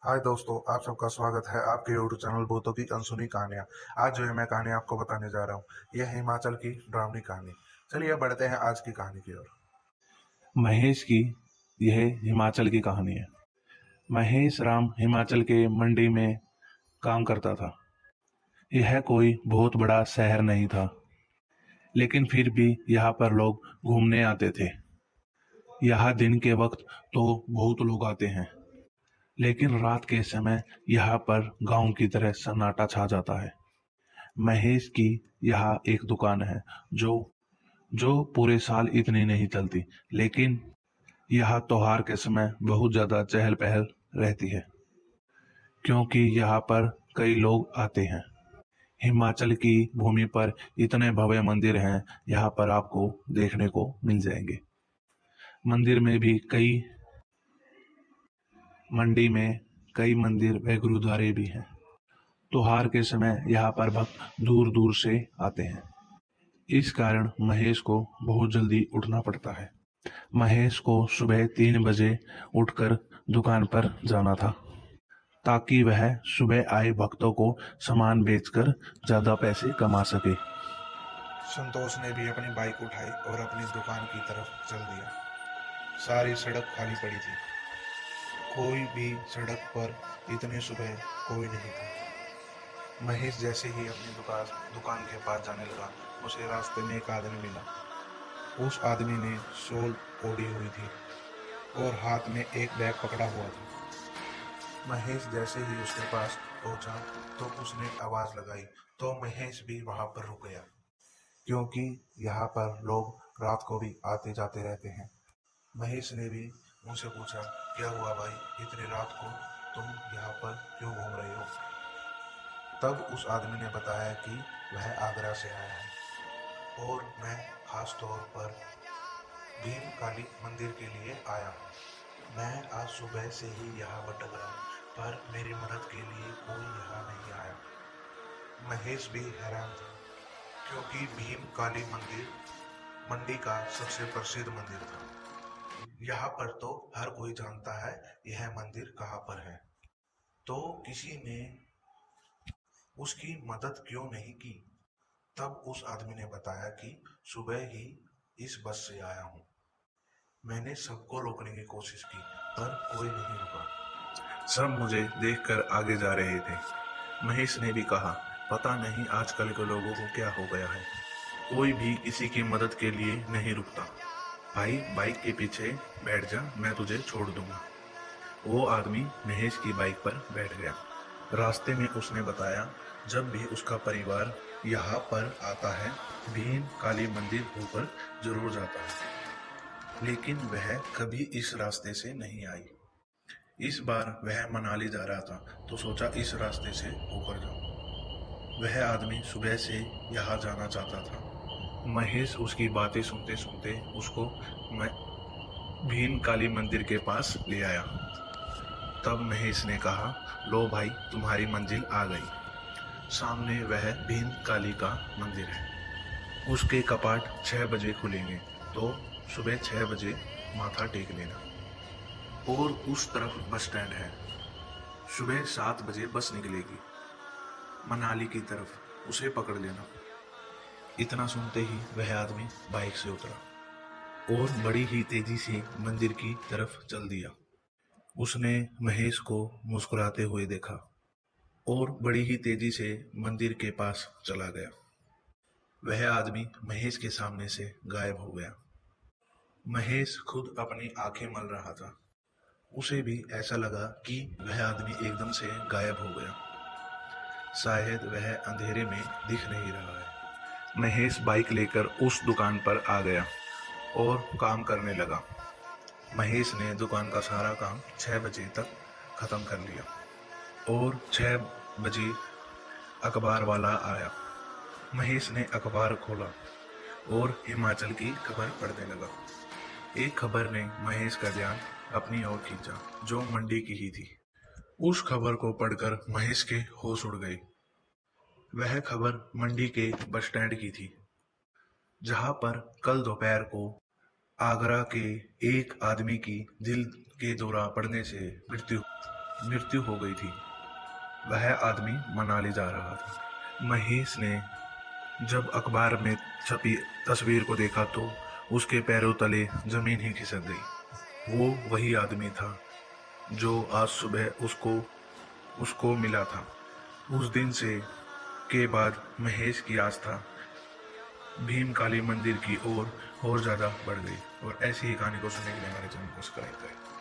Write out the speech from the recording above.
हाय दोस्तों, आप सबका स्वागत है आपके यूट्यूब चैनल भूतों की अनसुनी कहानियाँ। आज जो है मैं कहानी आपको बताने जा रहा हूँ, यह हिमाचल की डरावनी कहानी। चलिए बढ़ते हैं आज की कहानी की ओर। महेश की यह हिमाचल की कहानी है। महेश राम हिमाचल के मंडी में काम करता था। यह कोई बहुत बड़ा शहर नहीं था, लेकिन फिर भी यहाँ पर लोग घूमने आते थे। यहाँ दिन के वक्त तो बहुत लोग आते हैं, लेकिन रात के समय यहाँ पर गांव की तरह सन्नाटा छा जाता है। महेश की यहाँ एक दुकान है जो जो पूरे साल इतनी नहीं चलती, लेकिन यहाँ त्योहार के समय बहुत ज्यादा चहल पहल रहती है, क्योंकि यहाँ पर कई लोग आते हैं। हिमाचल की भूमि पर इतने भव्य मंदिर हैं, यहाँ पर आपको देखने को मिल जाएंगे। मंदिर में भी मंडी में कई मंदिर व गुरुद्वारे भी हैं। त्योहार के समय यहाँ पर भक्त दूर दूर से आते हैं। इस कारण महेश को बहुत जल्दी उठना पड़ता है। महेश को सुबह 3 बजे उठकर दुकान पर जाना था, ताकि वह सुबह आए भक्तों को सामान बेचकर ज्यादा पैसे कमा सके। संतोष ने भी अपनी बाइक उठाई और अपनी दुकान की तरफ चल दिया। सारी सड़क खाली पड़ी थी, कोई भी सड़क पर इतने सुबह कोई नहीं था। महेश जैसे ही अपनी दुकान के पास जाने लगा, उसे रास्ते में एक आदमी मिला। उस आदमी ने शॉल ओढ़ी हुई थी और हाथ में एक बैग पकड़ा हुआ था। महेश जैसे ही उसके पास पहुंचा तो उसने आवाज लगाई, तो महेश भी वहां पर रुक गया, क्योंकि यहाँ पर लोग रात को भी आते जाते रहते हैं। महेश ने भी उनसे पूछा, क्या हुआ भाई, इतनी रात को तुम यहाँ पर क्यों घूम रहे हो? तब उस आदमी ने बताया कि वह आगरा से आया है और मैं खास तौर पर भीम काली मंदिर के लिए आया हूँ। मैं आज सुबह से ही यहाँ भटक रहा हूँ, पर मेरी मदद के लिए कोई यहाँ नहीं आया। महेश भी हैरान था, क्योंकि भीम काली मंदिर मंडी का सबसे प्रसिद्ध मंदिर था। यहाँ पर तो हर कोई जानता है यह मंदिर कहाँ पर है, तो किसी ने उसकी मदद क्यों नहीं की? तब उस आदमी ने बताया कि सुबह ही इस बस से आया हूँ। मैंने सबको रोकने की कोशिश की, पर कोई नहीं रुका। सब मुझे देखकर आगे जा रहे थे। महेश ने भी कहा, पता नहीं आजकल के लोगों को क्या हो गया है, कोई भी किसी की मदद के लिए नहीं रुकता। भाई बाइक के पीछे बैठ जा, मैं तुझे छोड़ दूंगा। वो आदमी महेश की बाइक पर बैठ गया। रास्ते में उसने बताया, जब भी उसका परिवार यहाँ पर आता है, भीम काली मंदिर होकर जरूर जाता है, लेकिन वह कभी इस रास्ते से नहीं आई। इस बार वह मनाली जा रहा था, तो सोचा इस रास्ते से होकर जाऊं। वह आदमी सुबह से यहाँ जाना चाहता था। महेश उसकी बातें सुनते सुनते उसको भीम काली मंदिर के पास ले आया। तब महेश ने कहा, लो भाई, तुम्हारी मंजिल आ गई। सामने वह भीम काली का मंदिर है। उसके कपाट 6 बजे खुलेंगे, तो सुबह 6 बजे माथा टेक लेना। और उस तरफ बस स्टैंड है। सुबह 7 बजे बस निकलेगी मनाली की तरफ, उसे पकड़ लेना। इतना सुनते ही वह आदमी बाइक से उतरा और बड़ी ही तेजी से मंदिर की तरफ चल दिया। उसने महेश को मुस्कुराते हुए देखा और बड़ी ही तेजी से मंदिर के पास चला गया। वह आदमी महेश के सामने से गायब हो गया। महेश खुद अपनी आंखें मल रहा था। उसे भी ऐसा लगा कि वह आदमी एकदम से गायब हो गया, शायद वह अंधेरे में दिख नहीं रहा है। महेश बाइक लेकर उस दुकान पर आ गया और काम करने लगा। महेश ने दुकान का सारा काम 6 बजे तक खत्म कर लिया और 6 बजे अखबार वाला आया। महेश ने अखबार खोला और हिमाचल की खबर पढ़ने लगा। एक खबर ने महेश का ध्यान अपनी ओर खींचा, जो मंडी की ही थी। उस खबर को पढ़कर महेश के होश उड़ गए। वह खबर मंडी के बस स्टैंड की थी, जहां पर कल दोपहर को आगरा के एक आदमी की दिल के दौरा पड़ने से मृत्यु। मृत्यु हो गई थी। वह आदमी मनाली जा रहा था। महेश ने जब अखबार में छपी तस्वीर को देखा तो उसके पैरों तले जमीन ही खिसक गई। वो वही आदमी था जो आज सुबह उसको मिला था। उस दिन से के बाद महेश की आस्था भीम काली मंदिर की ओर और ज्यादा बढ़ गई। और ऐसी ही कहानी को सुनने के लिए हमारे चैनल को सब्सक्राइब करें।